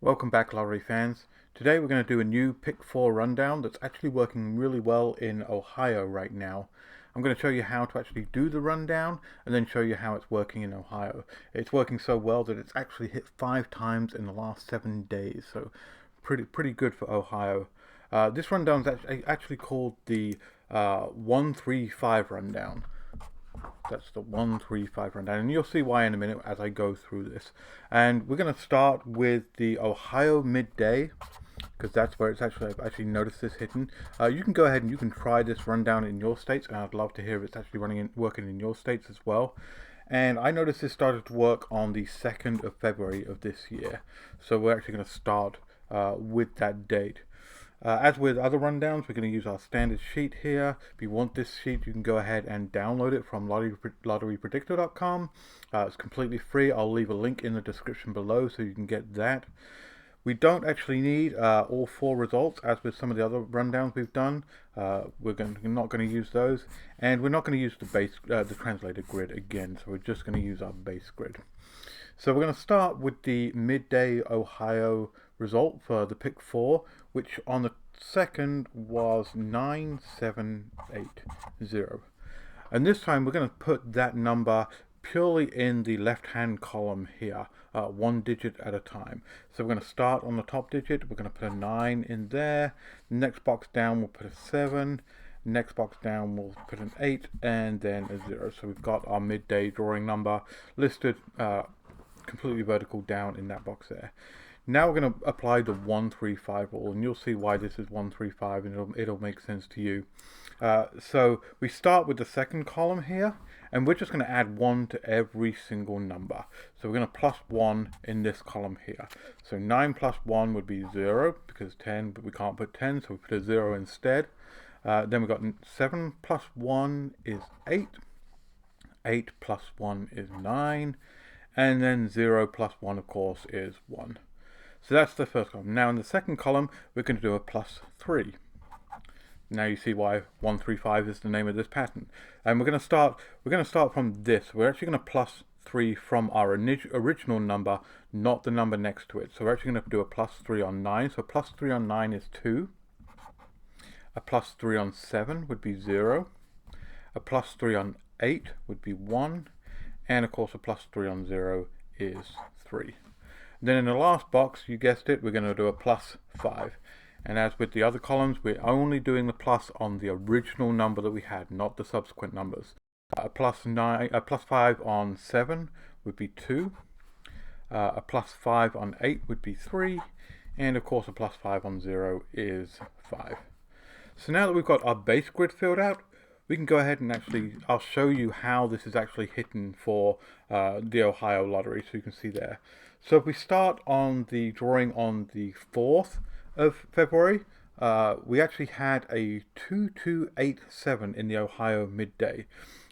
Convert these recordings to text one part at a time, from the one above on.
Welcome back, lottery fans. Today we're going to do a new Pick 4 rundown that's actually working really well in Ohio right now. I'm going to show you how to actually do the rundown and then show you how it's working in Ohio. It's working so well that it's actually hit 5 times in the last 7 days, so pretty good for Ohio. This rundown is actually called the 135 rundown. That's the 135 rundown, and you'll see why in a minute as I go through this. And we're going to start with the Ohio midday, because that's where it's I've actually noticed this hidden. You can go ahead and you can try this rundown in your states, and I'd love to hear if it's actually working in your states as well. And I noticed this started to work on the 2nd of February of this year, so we're actually going to start with that date. As with other rundowns, we're going to use our standard sheet here. If you want this sheet, you can go ahead and download it from lotterypredictor.com. It's completely free. I'll leave a link in the description below so you can get that. We don't actually need all 4 results, as with some of the other rundowns we've done. We're not going to use those, and we're not going to use the translated grid again, so we're just going to use our base grid. So we're going to start with the midday Ohio result for the Pick 4, which on the 2nd was 9780. And this time we're going to put that number purely in the left-hand column here, 1 digit at a time. So we're going to start on the top digit. We're going to put a 9 in there. Next box down we'll put a 7. Next box down we'll put an 8 and then a 0. So we've got our midday drawing number listed completely vertical down in that box there. Now we're going to apply the 135 rule, and you'll see why this is 135, and it'll make sense to you. So we start with the 2nd column here, and we're just going to add 1 to every single number. So we're going to plus 1 in this column here. So 9 plus 1 would be 0, because 10, but we can't put 10, so we put a 0 instead. Then we've got 7 plus 1 is 8. 8 plus 1 is 9. And then 0 plus 1, of course, is 1. So that's the first column. Now in the 2nd column, we're going to do a plus 3. Now you see why 135 is the name of this pattern. And we're going to start from this. We're actually going to plus 3 from our original number, not the number next to it. So we're actually going to do a plus 3 on 9. So plus 3 on 9 is 2. A plus 3 on 7 would be 0. A plus 3 on 8 would be 1. And of course a plus 3 on 0 is 3. Then in the last box, you guessed it, we're going to do a plus 5. And as with the other columns, we're only doing the plus on the original number that we had, not the subsequent numbers. A plus 5 on 7 would be 2. A plus 5 on 8 would be 3. And of course a plus 5 on 0 is 5. So now that we've got our base grid filled out, we can go ahead and I'll show you how this is actually hidden for the Ohio lottery, so you can see there. So if we start on the drawing on the 4th of February, we actually had a 2287 in the Ohio midday.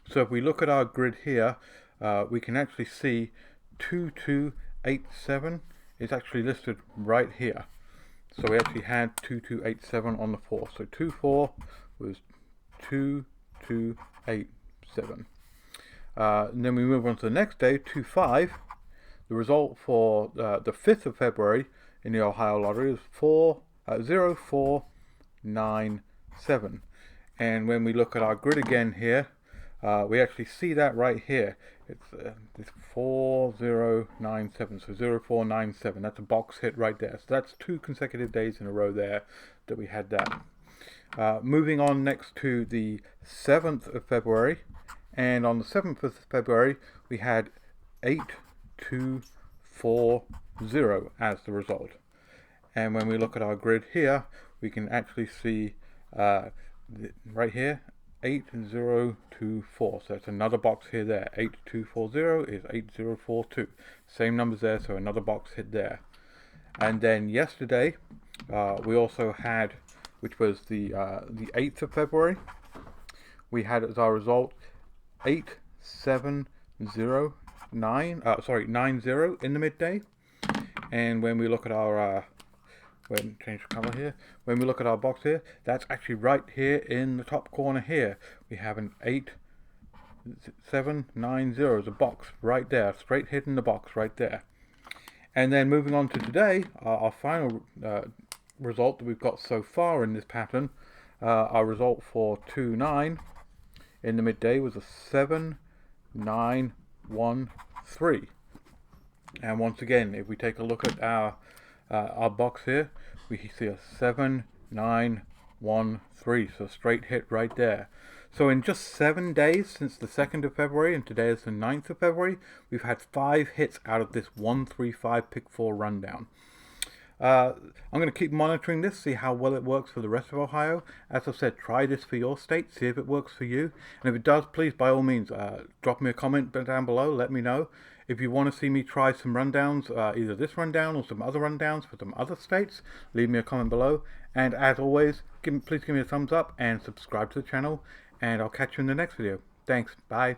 So if we look at our grid here, we can actually see 2287 is actually listed right here. So we actually had 2287 on the 4th. So 24 was 2287. And then we move on to the next day, 25. The result for the 5th of February in the Ohio lottery is 0497. And when we look at our grid again here, we actually see that right here. It's 4097, so 0497. That's a box hit right there. So that's 2 consecutive days in a row there that we had that. Moving on next to the 7th of February, and on the 7th of February we had 8240 as the result. And when we look at our grid here, we can actually see right here 8024. So it's another box here there. 8240 is 8042. Same numbers there, so another box hit there. And then yesterday we also had, which was the 8th of February, we had as our result 90 in the midday. And when we look at our change the color here, when we look at our box here, that's actually right here in the top corner here. We have an 8790 as a box right there, straight hit in the box right there. And then moving on to today, our final result that we've got so far in this pattern, our result for 2-9 in the midday was a 7-9-1-3. And once again, if we take a look at our box here, we see a 7-9-1-3, so straight hit right there. So in just 7 days since the 2nd of February, and today is the 9th of February, we've had 5 hits out of this 1-3-5 pick 4 rundown. I'm going to keep monitoring this, see how well it works for the rest of Ohio. As I said, try this for your state, see if it works for you. And if it does, please, by all means, drop me a comment down below, let me know. If you want to see me try some rundowns, either this rundown or some other rundowns for some other states, leave me a comment below. And as always, please give me a thumbs up and subscribe to the channel. And I'll catch you in the next video. Thanks. Bye.